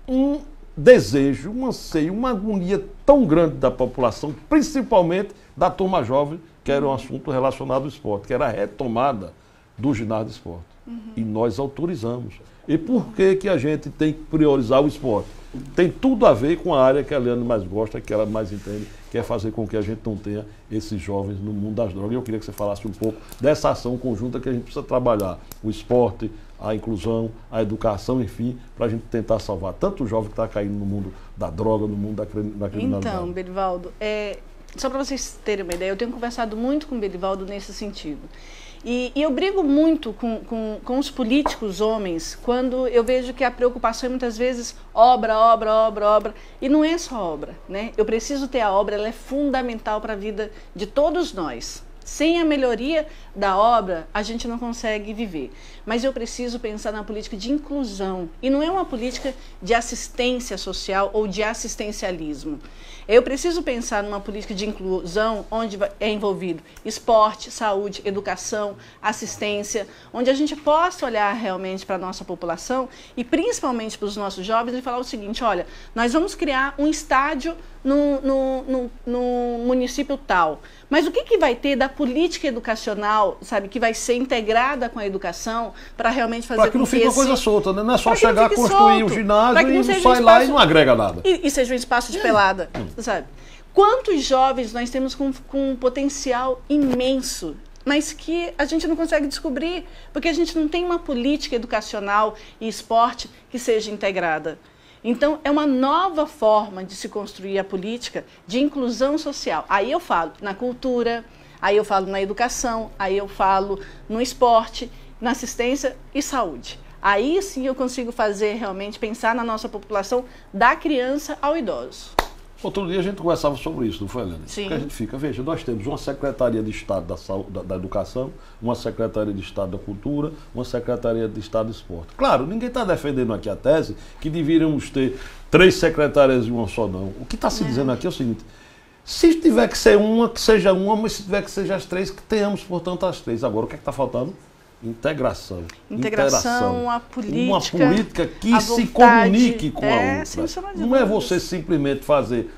um desejo, um anseio, uma agonia tão grande da população, principalmente da turma jovem, que era um assunto relacionado ao esporte, que era a retomada do ginásio de esporte. E nós autorizamos. E por que a gente tem que priorizar o esporte? Tem tudo a ver com a área que a Eliane mais gosta, que ela mais entende, que é fazer com que a gente não tenha esses jovens no mundo das drogas. Eu queria que você falasse um pouco dessa ação conjunta que a gente precisa trabalhar. O esporte, a inclusão, a educação, enfim, para a gente tentar salvar tanto o jovem que está caindo no mundo da droga, no mundo da criminalidade. Então, Belivaldo, só para vocês terem uma ideia, eu tenho conversado muito com o Belivaldo nesse sentido. E eu brigo muito com os políticos homens quando eu vejo que a preocupação é muitas vezes obra, obra, obra, obra. E não é só obra, né? Eu preciso ter a obra, ela é fundamental para a vida de todos nós. Sem a melhoria da obra, a gente não consegue viver. Mas eu preciso pensar na política de inclusão. E não é uma política de assistência social ou de assistencialismo. Eu preciso pensar numa política de inclusão onde é envolvido esporte, saúde, educação, assistência, onde a gente possa olhar realmente para a nossa população e principalmente para os nossos jovens e falar o seguinte, olha, nós vamos criar um estádio no município tal. Mas o que vai ter da política educacional, sabe, que vai ser integrada com a educação para realmente fazer para que não fique uma coisa solta, né? Não é só chegar a construir o ginásio e não sai lá e não agrega nada. E seja um espaço de pelada, sabe? Quantos jovens nós temos com um potencial imenso, mas que a gente não consegue descobrir, porque a gente não tem uma política educacional e esporte que seja integrada. Então, é uma nova forma de se construir a política de inclusão social. Aí eu falo na cultura, aí eu falo na educação, aí eu falo no esporte, na assistência e saúde. Aí sim eu consigo fazer realmente, pensar na nossa população da criança ao idoso. Outro dia a gente conversava sobre isso, não foi, Helena? Sim. Porque a gente fica, veja, nós temos uma Secretaria de Estado da Saúde, da Educação, uma Secretaria de Estado da Cultura, uma Secretaria de Estado do Esporte. Claro, ninguém está defendendo aqui a tese que deveríamos ter 3 secretarias e uma só, não. O que está se dizendo aqui é o seguinte, se tiver que ser uma, que seja uma, mas se tiver que seja as 3, que tenhamos, portanto, as 3. Agora, o que é que está faltando? Integração, a política, uma política que se vontade, comunique com a outra. Não é você simplesmente fazer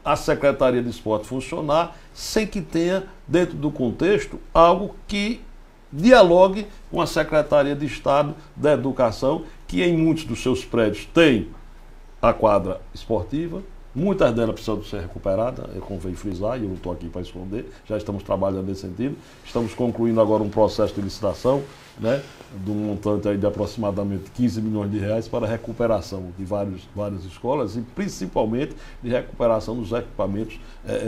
a Secretaria de Esporte funcionar sem que tenha, dentro do contexto, algo que dialogue com a Secretaria de Estado da Educação, que em muitos dos seus prédios tem a quadra esportiva. Muitas delas precisam ser recuperadas, convém frisar, e eu não estou aqui para esconder, já estamos trabalhando nesse sentido. Estamos concluindo agora um processo de licitação, né, de um montante aí de aproximadamente 15 milhões de reais para a recuperação de várias escolas e principalmente de recuperação dos equipamentos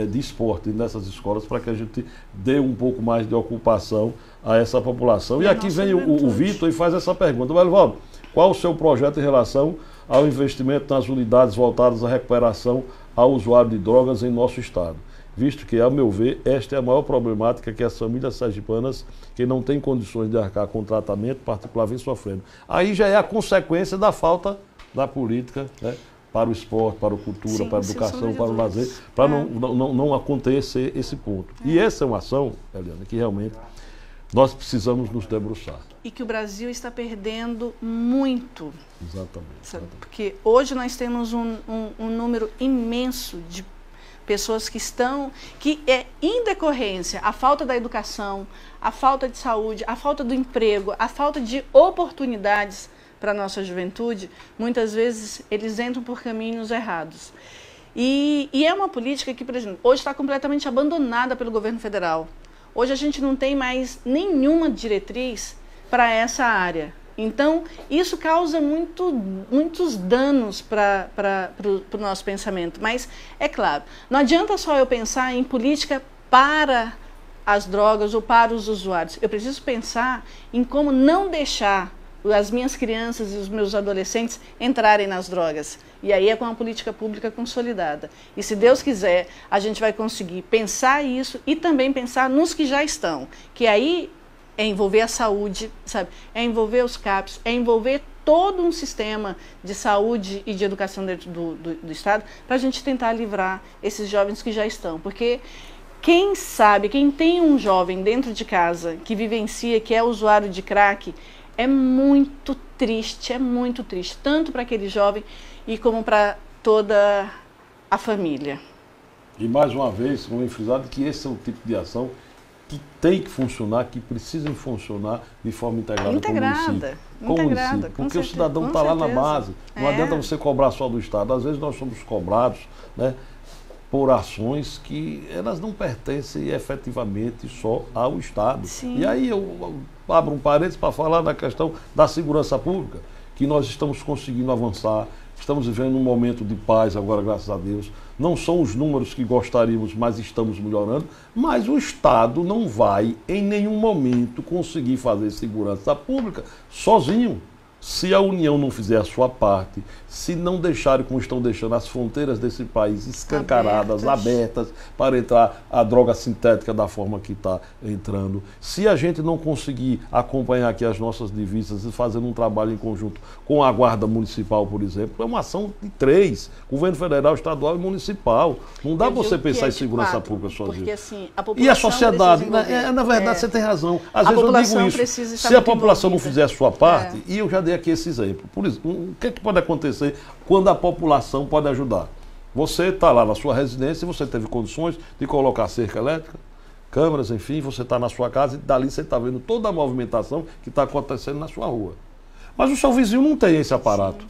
de esporte nessas escolas para que a gente dê um pouco mais de ocupação a essa população. E aqui vem o Vitor e faz essa pergunta. Belivaldo, qual o seu projeto em relação ao investimento nas unidades voltadas à recuperação ao usuário de drogas em nosso estado? Visto que, ao meu ver, esta é a maior problemática que as famílias sergipanas que não têm condições de arcar com tratamento particular vêm sofrendo. Aí já é a consequência da falta da política, né, para o esporte, para a cultura, sim, para a educação, para o lazer, para não acontecer esse ponto. E essa é uma ação, Eliane, que realmente nós precisamos nos debruçar. E que o Brasil está perdendo muito. Exatamente. Porque hoje nós temos um número imenso de pessoas que em decorrência, a falta da educação, a falta de saúde, a falta do emprego, a falta de oportunidades para a nossa juventude, muitas vezes eles entram por caminhos errados. E é uma política que, por exemplo, hoje está completamente abandonada pelo governo federal. Hoje a gente não tem mais nenhuma diretriz para essa área. Então, isso causa muitos danos para o nosso pensamento. Mas, é claro, não adianta só eu pensar em política para as drogas ou para os usuários. Eu preciso pensar em como não deixar as minhas crianças e os meus adolescentes entrarem nas drogas. E aí é com a política pública consolidada. E se Deus quiser, a gente vai conseguir pensar isso e também pensar nos que já estão. Que aí é envolver a saúde, sabe? É envolver os CAPs, é envolver todo um sistema de saúde e de educação dentro do Estado para a gente tentar livrar esses jovens que já estão. Porque quem sabe, quem tem um jovem dentro de casa que vivencia, que é usuário de crack, é muito triste, tanto para aquele jovem e como para toda a família. E mais uma vez, como frisado, que esse é o tipo de ação que tem que funcionar, que precisa funcionar de forma integrada com o município. Porque o cidadão está lá na base. Não adianta você cobrar só do Estado. Às vezes nós somos cobrados, né, por ações que elas não pertencem efetivamente só ao Estado. Sim. E aí eu abro um parênteses para falar da questão da segurança pública, que nós estamos conseguindo avançar. Estamos vivendo um momento de paz agora, graças a Deus. Não são os números que gostaríamos, mas estamos melhorando. Mas o Estado não vai, em nenhum momento, conseguir fazer segurança pública sozinho. Se a União não fizer a sua parte, se não deixarem como estão deixando as fronteiras desse país escancaradas, abertas para entrar a droga sintética da forma que está entrando, se a gente não conseguir acompanhar aqui as nossas divisas e fazer um trabalho em conjunto com a Guarda Municipal, por exemplo, é uma ação de 3, governo federal, estadual e municipal. Não dá você pensar em segurança pública sozinho. Porque, assim, a e a sociedade, na verdade, você tem razão. Às vezes eu digo isso, se a população não fizer a sua parte, e eu já dei aqui esse exemplo. Por isso, o que pode acontecer quando a população pode ajudar? Você está lá na sua residência e você teve condições de colocar cerca elétrica, câmeras, enfim, você está na sua casa e dali você está vendo toda a movimentação que está acontecendo na sua rua. Mas o seu vizinho não tem esse aparato. Sim.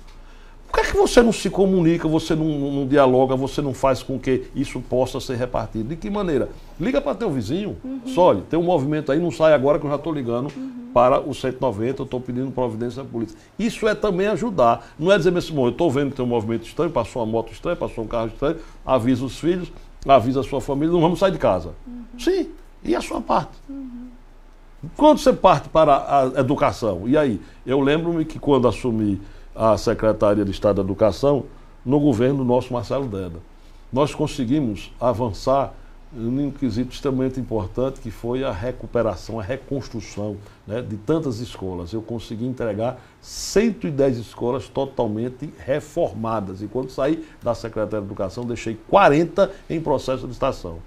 Por que você não se comunica, você não dialoga, você não faz com que isso possa ser repartido? De que maneira? Liga para teu vizinho. Só, olha, tem um movimento aí, não sai agora que eu já estou ligando para o 190, eu estou pedindo providência da polícia. Isso é também ajudar. Não é dizer mesmo, eu estou vendo que tem um movimento estranho, passou uma moto estranha, passou um carro estranho, avisa os filhos, avisa a sua família, não vamos sair de casa. Sim, e a sua parte? Quando você parte para a educação, e aí? Eu lembro-me que quando assumi a Secretaria de Estado da Educação, no governo nosso Marcelo Deda, nós conseguimos avançar num quesito extremamente importante, que foi a recuperação, a reconstrução, né, de tantas escolas. Eu consegui entregar 110 escolas totalmente reformadas. E quando saí da Secretaria de Educação, deixei 40 em processo de licitação.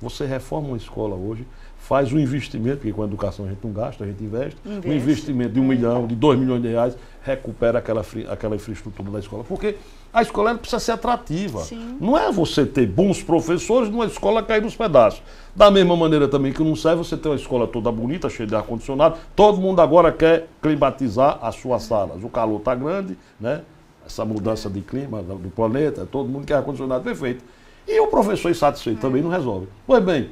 Você reforma uma escola hoje, faz um investimento, porque com a educação a gente não gasta, a gente investe. Um investimento de 1 milhão, de 2 milhões de reais, recupera aquela infraestrutura da escola. Porque a escola ela precisa ser atrativa. Sim. Não é você ter bons professores numa escola cair nos pedaços. Da mesma maneira também que não serve você ter uma escola toda bonita, cheia de ar-condicionado. Todo mundo agora quer climatizar as suas salas. O calor está grande, né? Essa mudança de clima do planeta, todo mundo quer ar-condicionado perfeito. E o professor insatisfeito também não resolve. Pois bem,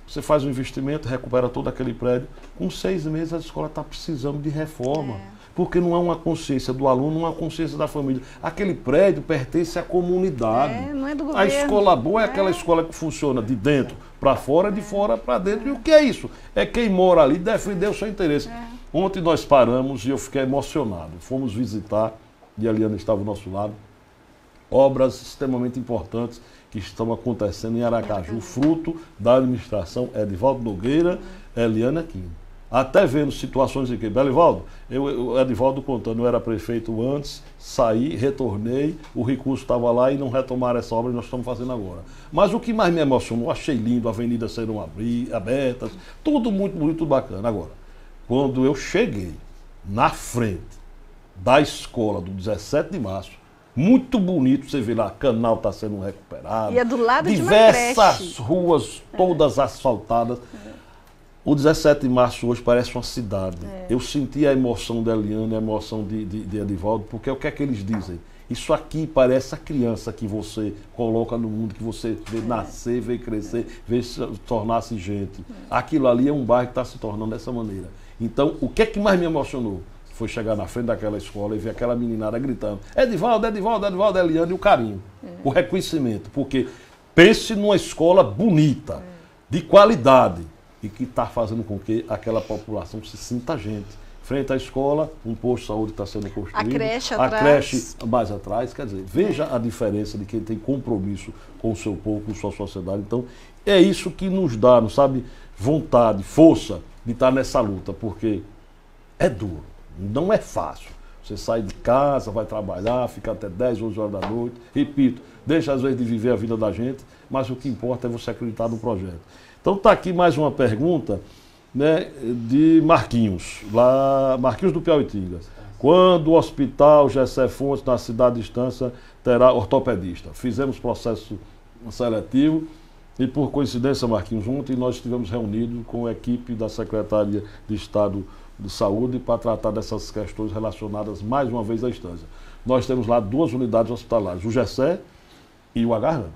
você faz um investimento, recupera todo aquele prédio. Com 6 meses a escola está precisando de reforma. Porque não é uma consciência do aluno, não é uma consciência da família. Aquele prédio pertence à comunidade. Não é do governo. A escola boa é aquela escola que funciona de dentro para fora, de fora para dentro. E o que é isso? É quem mora ali defender o seu interesse. Ontem nós paramos e eu fiquei emocionado. Fomos visitar, e a Eliana estava ao nosso lado, obras extremamente importantes que estão acontecendo em Aracaju, fruto da administração Edivaldo Nogueira, Eliana Aquino. Até vendo situações em que, Belivaldo, o Edivaldo contando, eu era prefeito antes, saí, retornei, o recurso estava lá e não retomaram essa obra e nós estamos fazendo agora. Mas o que mais me emocionou, achei lindo, avenidas serão abertas, tudo muito bonito, tudo bacana. Agora, quando eu cheguei na frente da escola do 17 de março, muito bonito, você vê lá, canal está sendo recuperado. E é do lado de uma diversas creche. Ruas, todas asfaltadas. O 17 de março hoje parece uma cidade. Eu senti a emoção da Eliana, a emoção de Edivaldo, porque o que é que eles dizem? Isso aqui parece a criança que você coloca no mundo, que você vê nascer, vê crescer, vê tornar-se gente. Aquilo ali é um bairro que está se tornando dessa maneira. Então, o que é que mais me emocionou? Foi chegar na frente daquela escola e ver aquela meninada gritando Edivaldo, Edivaldo, Edivaldo, Eliana, e o carinho, o reconhecimento. Porque pense numa escola bonita, de qualidade, e que está fazendo com que aquela população se sinta gente. Frente à escola, um posto de saúde está sendo construído. A creche atrás. A creche mais atrás. Quer dizer, veja a diferença de quem tem compromisso com o seu povo, com sua sociedade. Então, é isso que nos dá, não sabe, vontade, força de estar nessa luta, porque é duro. Não é fácil. Você sai de casa, vai trabalhar, fica até 10, 11 horas da noite. Repito, deixa às vezes de viver a vida da gente, mas o que importa é você acreditar no projeto. Então está aqui mais uma pergunta né, de Marquinhos, lá, Marquinhos do Piauitinga. Quando o hospital Gessé Fontes, na cidade de Estância, terá ortopedista. Fizemos processo seletivo e, por coincidência, Marquinhos, ontem nós estivemos reunidos com a equipe da Secretaria de Estado de Saúde para tratar dessas questões relacionadas, mais uma vez, à Estância. Nós temos lá 2 unidades hospitalares, o Gessé e o Agarrã.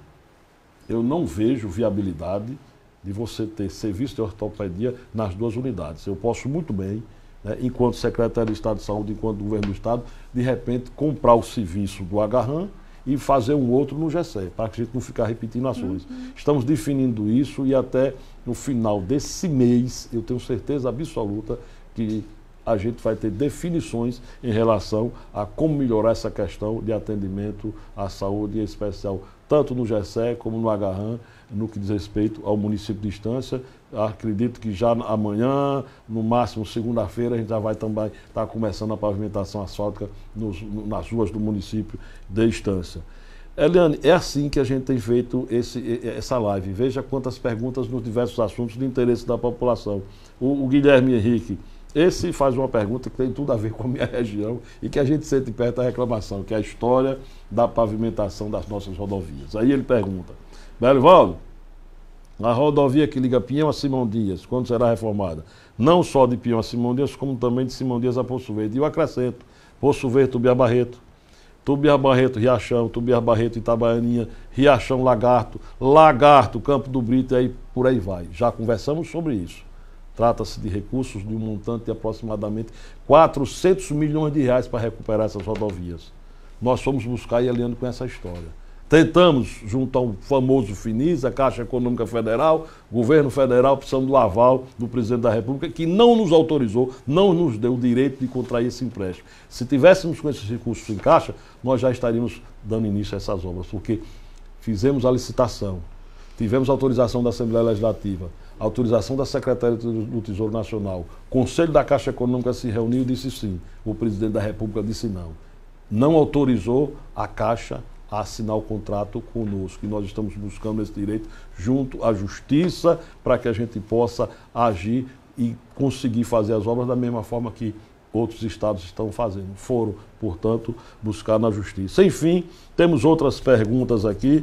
Eu não vejo viabilidade de você ter serviço de ortopedia nas 2 unidades. Eu posso muito bem, né, enquanto secretário de Estado de Saúde, enquanto governo do Estado, de repente comprar o serviço do Agarrã e fazer um outro no Gessé, para que a gente não ficar repetindo ações. Estamos definindo isso e até no final desse mês, eu tenho certeza absoluta que a gente vai ter definições em relação a como melhorar essa questão de atendimento à saúde, em especial tanto no Gessé como no Agarrã, no que diz respeito ao município de Estância. Acredito que já amanhã, no máximo segunda-feira, a gente já vai também estar começando a pavimentação asfáltica nas ruas do município de Estância. Eliane, é assim que a gente tem feito essa live. Veja quantas perguntas nos diversos assuntos de interesse da população. O Guilherme Henrique, esse faz uma pergunta que tem tudo a ver com a minha região e que a gente sente perto da reclamação, que é a história da pavimentação das nossas rodovias. Aí ele pergunta: Belivaldo, a rodovia que liga Pinhão a Simão Dias, quando será reformada? Não só de Pinhão a Simão Dias, como também de Simão Dias a Poço Verde. E eu acrescento: Poço Verde, Tubiá Barreto, Tubiá Barreto, Riachão, Tubiá Barreto, Itabaianinha, Riachão, Lagarto, Lagarto, Campo do Brito, e aí por aí vai. Já conversamos sobre isso. Trata-se de recursos de um montante de aproximadamente 400 milhões de reais para recuperar essas rodovias. Nós fomos buscar e aliando com essa história. Tentamos, junto ao famoso FINIS, a Caixa Econômica Federal, governo federal, precisando do aval do presidente da República, que não nos autorizou, não nos deu o direito de contrair esse empréstimo. Se tivéssemos com esses recursos em caixa, nós já estaríamos dando início a essas obras, porque fizemos a licitação, tivemos autorização da Assembleia Legislativa, autorização da Secretaria do Tesouro Nacional, o Conselho da Caixa Econômica se reuniu e disse sim, o presidente da República disse não. Não autorizou a Caixa a assinar o contrato conosco, e nós estamos buscando esse direito junto à Justiça para que a gente possa agir e conseguir fazer as obras da mesma forma que outros estados estão fazendo. Foram, portanto, buscar na Justiça. Enfim, temos outras perguntas aqui.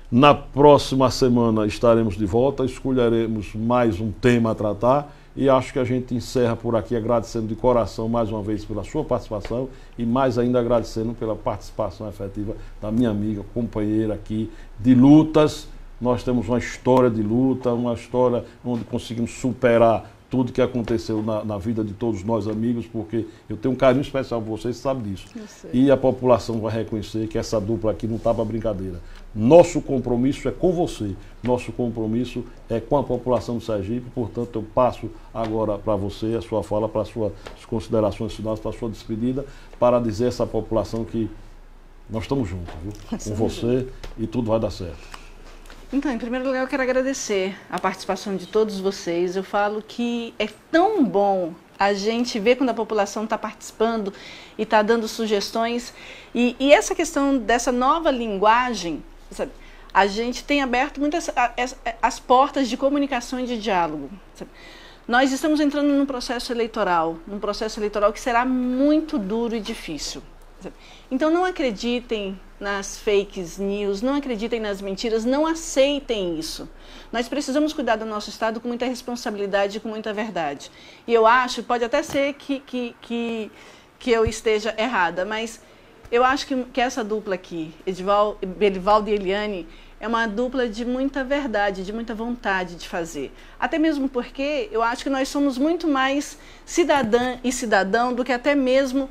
Na próxima semana estaremos de volta, escolheremos mais um tema a tratar e acho que a gente encerra por aqui agradecendo de coração mais uma vez pela sua participação e mais ainda agradecendo pela participação efetiva da minha amiga, companheira aqui de lutas. Nós temos uma história de luta, uma história onde conseguimos superar tudo que aconteceu na vida de todos nós amigos, porque eu tenho um carinho especial por vocês, sabe disso. E a população vai reconhecer que essa dupla aqui não está para brincadeira. Nosso compromisso é com você, nosso compromisso é com a população do Sergipe, portanto eu passo agora para você a sua fala, para as suas considerações finais, para a sua despedida, para dizer a essa população que nós estamos juntos, viu? Com você e tudo vai dar certo. Então, em primeiro lugar, eu quero agradecer a participação de todos vocês. Eu falo que é tão bom a gente ver quando a população está participando e está dando sugestões. E essa questão dessa nova linguagem, sabe, a gente tem aberto muitas as portas de comunicação e de diálogo. Sabe? Nós estamos entrando num processo eleitoral que será muito duro e difícil. Sabe? Então, não acreditem nas fake news, não acreditem nas mentiras, não aceitem isso. Nós precisamos cuidar do nosso Estado com muita responsabilidade e com muita verdade. E eu acho, pode até ser que eu esteja errada, mas eu acho que essa dupla aqui, Belivaldo e Eliane, é uma dupla de muita verdade, de muita vontade de fazer. Até mesmo porque eu acho que nós somos muito mais cidadã e cidadão do que até mesmo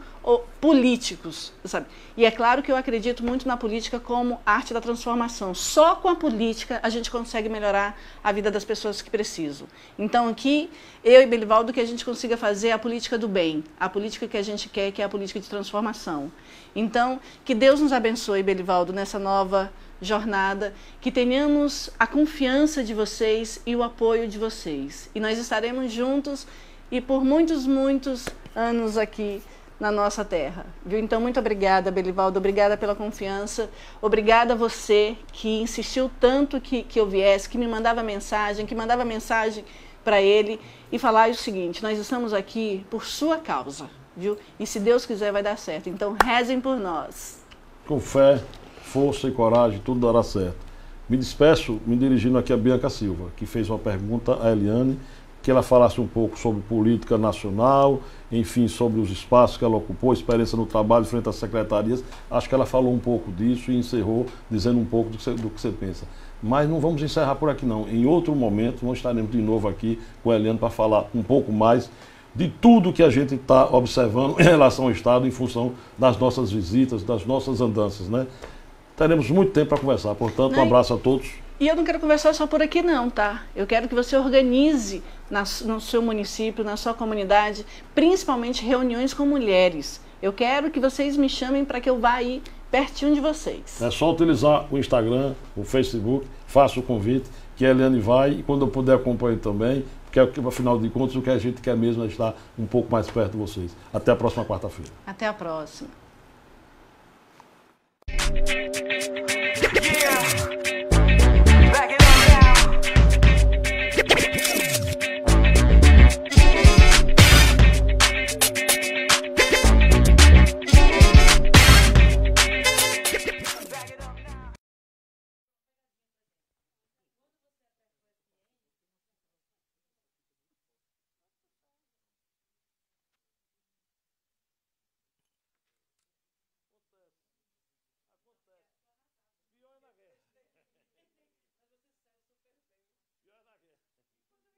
políticos, sabe? E é claro que eu acredito muito na política como arte da transformação. Só com a política a gente consegue melhorar a vida das pessoas que precisam. Então aqui, eu e Belivaldo, que a gente consiga fazer a política do bem, a política que a gente quer, que é a política de transformação. Então, que Deus nos abençoe, Belivaldo, nessa nova jornada, que tenhamos a confiança de vocês e o apoio de vocês. E nós estaremos juntos e por muitos, muitos anos aqui na nossa terra, viu? Então, muito obrigada, Belivaldo, obrigada pela confiança, obrigada a você que insistiu tanto que eu viesse, que me mandava mensagem, para ele e falar o seguinte: nós estamos aqui por sua causa, viu? E se Deus quiser vai dar certo, então rezem por nós. Com fé, força e coragem, tudo dará certo. Me despeço me dirigindo aqui a Bianca Silva, que fez uma pergunta a Eliane, que ela falasse um pouco sobre política nacional, enfim, sobre os espaços que ela ocupou, experiência no trabalho frente às secretarias. Acho que ela falou um pouco disso e encerrou dizendo um pouco do que você pensa. Mas não vamos encerrar por aqui não. Em outro momento, nós estaremos de novo aqui com a Eliane para falar um pouco mais de tudo que a gente está observando em relação ao Estado, em função das nossas visitas, das nossas andanças, né? Teremos muito tempo para conversar, portanto, um abraço a todos. E eu não quero conversar só por aqui não, tá? Eu quero que você organize no seu município, na sua comunidade, principalmente reuniões com mulheres. Eu quero que vocês me chamem para que eu vá aí pertinho de vocês. É só utilizar o Instagram, o Facebook, faça o convite, que a Eliane vai, e quando eu puder acompanho também, porque afinal de contas o que a gente quer mesmo é estar um pouco mais perto de vocês. Até a próxima quarta-feira. Até a próxima.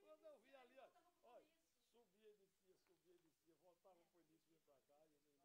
Quando eu vi ali, ó, subia e descia, voltava pro início, vinha pra cá.